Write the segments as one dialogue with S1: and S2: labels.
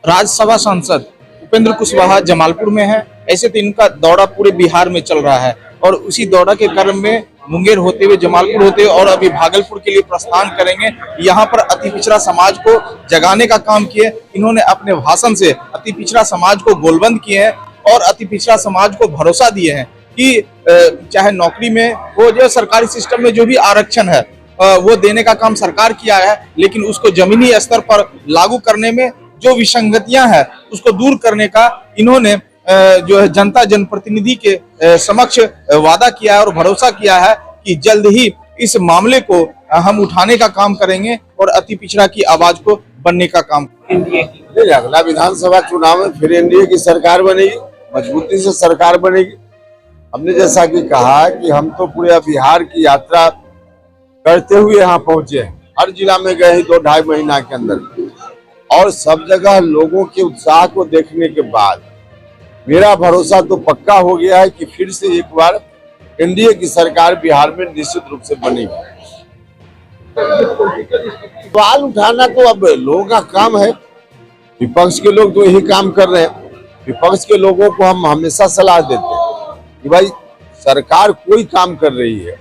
S1: राज्यसभा सांसद उपेंद्र कुशवाहा जमालपुर में है। ऐसे तो इनका दौरा पूरे बिहार में चल रहा है और उसी दौरा के क्रम में मुंगेर होते हुए, जमालपुर होते हुए और अभी भागलपुर के लिए प्रस्थान करेंगे। यहाँ पर अति पिछड़ा समाज को जगाने का काम किए। इन्होंने अपने भाषण से अति पिछड़ा समाज को गोलबंद किए हैं और अति पिछड़ा समाज को भरोसा दिए हैं कि चाहे नौकरी में हो, जो सरकारी सिस्टम में जो भी आरक्षण है वो देने का काम सरकार किया है, लेकिन उसको जमीनी स्तर पर लागू करने में जो विसंगतियां हैं उसको दूर करने का इन्होंने जो है जनता जनप्रतिनिधि के समक्ष वादा किया है और भरोसा किया है कि जल्द ही इस मामले को हम उठाने का काम करेंगे और अति पिछड़ा की आवाज को बनने का काम।
S2: अगला विधानसभा चुनाव में फिर एनडीए की सरकार बनेगी, मजबूती से सरकार बनेगी। हमने जैसा कि कहा कि हम तो पूरे बिहार की यात्रा करते हुए यहाँ पहुंचे हैं, हर जिला में गए 2-2.5 महीना के अंदर, और सब जगह लोगों के उत्साह को देखने के बाद मेरा भरोसा तो पक्का हो गया है कि फिर से एक बार एनडीए की सरकार बिहार में निश्चित रूप से बनेगी। सवाल उठाना तो अब लोगों का काम है, विपक्ष के लोग तो यही काम कर रहे हैं। विपक्ष के लोगों को हम हमेशा सलाह देते हैं कि भाई सरकार कोई काम कर रही है,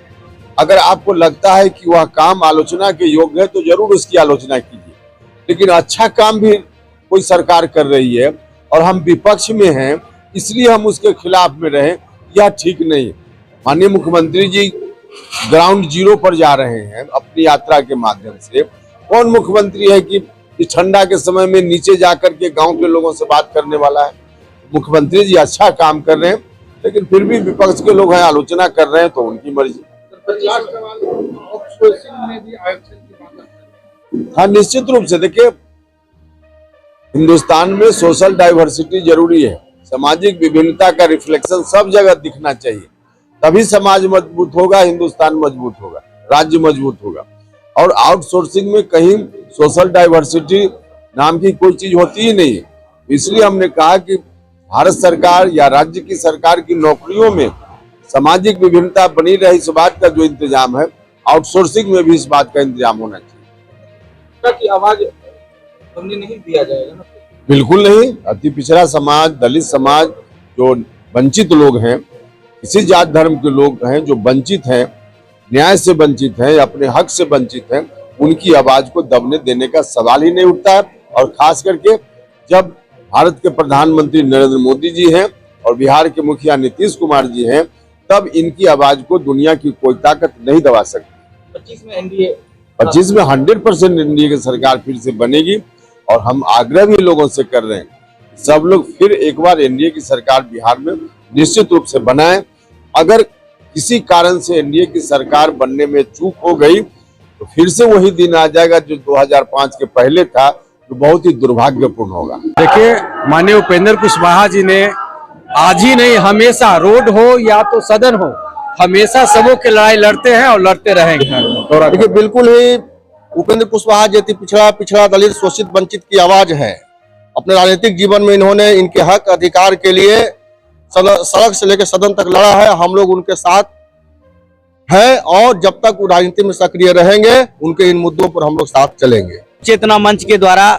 S2: अगर आपको लगता है कि वह काम आलोचना के योग्य है तो जरूर उसकी आलोचना कीजिए, लेकिन अच्छा काम भी कोई सरकार कर रही है और हम विपक्ष में हैं इसलिए हम उसके खिलाफ में रहें, यह ठीक नहीं। माननीय मुख्यमंत्री जी ग्राउंड जीरो पर जा रहे हैं अपनी यात्रा के माध्यम से। कौन मुख्यमंत्री है कि इस ठंडा के समय में नीचे जाकर के गांव के लोगों से बात करने वाला है? मुख्यमंत्री जी अच्छा काम कर रहे हैं, लेकिन फिर भी विपक्ष के लोग हैं आलोचना कर रहे हैं तो उनकी मर्जी। हाँ, निश्चित रूप से देखिए, हिंदुस्तान में सोशल डाइवर्सिटी जरूरी है। सामाजिक विभिन्नता का रिफ्लेक्शन सब जगह दिखना चाहिए, तभी समाज मजबूत होगा, हिंदुस्तान मजबूत होगा, राज्य मजबूत होगा। और आउटसोर्सिंग में कहीं सोशल डाइवर्सिटी नाम की कोई चीज होती ही नहीं है। इसलिए हमने कहा कि भारत सरकार या राज्य की सरकार की नौकरियों में सामाजिक विभिन्नता बनी रहे, इस बात का जो इंतजाम है, आउटसोर्सिंग में भी इस बात का इंतजाम होना चाहिए।
S1: की आवाज हमने नहीं दिया जाएगा ना?
S2: बिल्कुल नहीं। अति पिछड़ा समाज, दलित समाज, जो वंचित लोग हैं, किसी जात धर्म के लोग हैं जो वंचित हैं, न्याय से वंचित हैं, अपने हक से वंचित हैं, उनकी आवाज को दबने देने का सवाल ही नहीं उठता है। और खास करके जब भारत के प्रधानमंत्री नरेंद्र मोदी जी हैं और बिहार के मुखिया नीतीश कुमार जी हैं, तब इनकी आवाज को दुनिया की कोई ताकत नहीं दबा सकती। 25 में 100% एनडीए की सरकार फिर से बनेगी और हम आग्रह भी लोगों से कर रहे हैं सब लोग फिर एक बार एनडीए की सरकार बिहार में निश्चित रूप से बनाएं। अगर किसी कारण से एनडीए की सरकार बनने में चूक हो गई तो फिर से वही दिन आ जाएगा जो 2005 के पहले था, जो बहुत ही दुर्भाग्यपूर्ण होगा।
S3: देखिए, माननीय उपेंद्र कुशवाहा जी ने आज ही नहीं, हमेशा रोड हो या तो सदन हो, हमेशा सबों की लड़ाई लड़ते हैं और लड़ते रहेंगे।
S4: देखिए, बिल्कुल ही उपेंद्र कुशवाहा जैसी पिछड़ा दलित शोषित वंचित की आवाज है। अपने राजनीतिक जीवन में इन्होंने इनके हक अधिकार के लिए सड़क से लेकर सदन तक लड़ा है। हम लोग उनके साथ हैं और जब तक वो राजनीति में सक्रिय रहेंगे उनके इन मुद्दों पर हम लोग साथ चलेंगे।
S5: चेतना मंच के द्वारा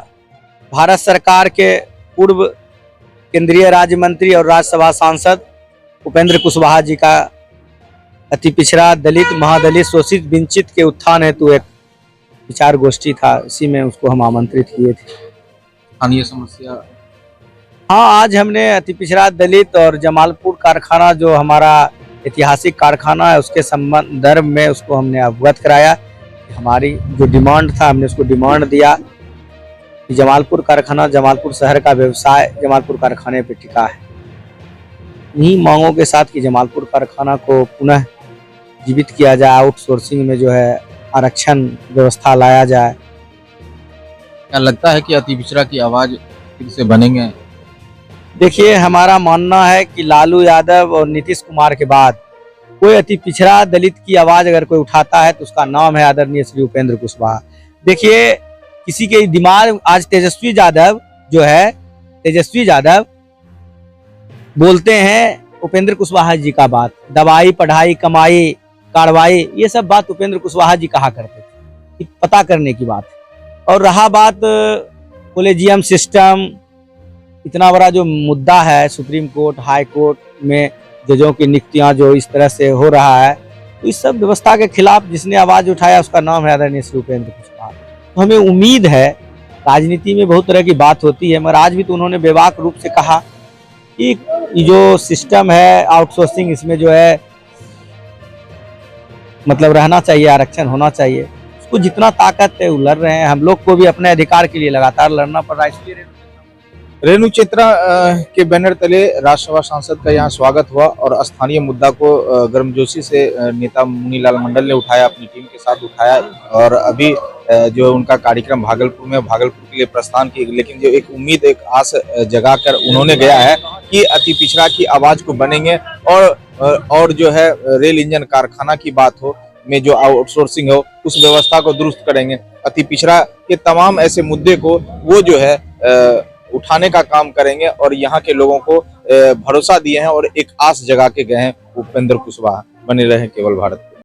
S5: भारत सरकार के पूर्व केंद्रीय राज्य मंत्री और राज्यसभा सांसद उपेंद्र कुशवाहा जी का अति पिछड़ा दलित, महादलित, शोषित, वंचित के उत्थान हेतु एक विचार गोष्ठी था, इसी में उसको हम आमंत्रित किए थे।
S1: स्थानीय समस्या,
S5: हाँ, आज हमने अति पिछड़ा दलित और जमालपुर कारखाना, जो हमारा ऐतिहासिक कारखाना है, उसके संदर्भ में उसको हमने अवगत कराया। हमारी जो डिमांड था, हमने उसको डिमांड दिया कि जमालपुर कारखाना, जमालपुर शहर का व्यवसाय जमालपुर कारखाने पे टिका है। इन्हीं मांगों के साथ कि जमालपुर कारखाना को पुनः जीवित किया जाए, आउटसोर्सिंग में जो है आरक्षण व्यवस्था लाया जाए।
S1: क्या लगता है कि अति पिछड़ा की आवाज फिर से बनेंगे?
S5: देखिए, हमारा मानना है कि लालू यादव और नीतीश कुमार के बाद कोई अति पिछड़ा दलित की आवाज अगर कोई उठाता है तो उसका नाम है आदरणीय श्री उपेंद्र कुशवाहा। देखिए, किसी के दिमाग, आज तेजस्वी यादव जो है, तेजस्वी यादव बोलते हैं उपेंद्र कुशवाहा जी का बात, दवाई, पढ़ाई, कमाई, कार्रवाई, ये सब बात उपेंद्र कुशवाहा जी कहा करते थे, पता करने की बात। और रहा बात कॉलेजियम सिस्टम, इतना बड़ा जो मुद्दा है सुप्रीम कोर्ट हाई कोर्ट में जजों की नियुक्तियां जो इस तरह से हो रहा है, तो इस सब व्यवस्था के खिलाफ जिसने आवाज उठाया उसका नाम है आदरणीय श्री उपेंद्र कुशवाहा। तो हमें उम्मीद है, राजनीति में बहुत तरह की बात होती है, मगर आज भी तो उन्होंने बेबाक रूप से कहा कि ये जो सिस्टम है आउटसोर्सिंग, इसमें जो है मतलब रहना चाहिए, आरक्षण होना चाहिए। उसको जितना ताकत है वो लड़ रहे हैं। हम लोग को भी अपने अधिकार के लिए लगातार लड़ना पड़ रहा है। इसलिए
S1: रेणु चेत्रा के बैनर तले राज्यसभा सांसद का यहाँ स्वागत हुआ और स्थानीय मुद्दा को गर्मजोशी से नेता मुनीलाल मंडल ने उठाया, अपनी टीम के साथ उठाया और अभी जो उनका कार्यक्रम भागलपुर में, भागलपुर के लिए प्रस्थान की, लेकिन जो एक उम्मीद, एक आस जगाकर उन्होंने गया है कि अति पिछड़ा की आवाज को बनेंगे और जो है रेल इंजन कारखाना की बात हो में जो आउटसोर्सिंग हो उस व्यवस्था को दुरुस्त करेंगे। अति पिछड़ा के तमाम ऐसे मुद्दे को वो जो है उठाने का काम करेंगे और यहाँ के लोगों को भरोसा दिए हैं और एक आस जगा के गए हैं उपेंद्र कुशवाहा। बने रहे केवल भारत।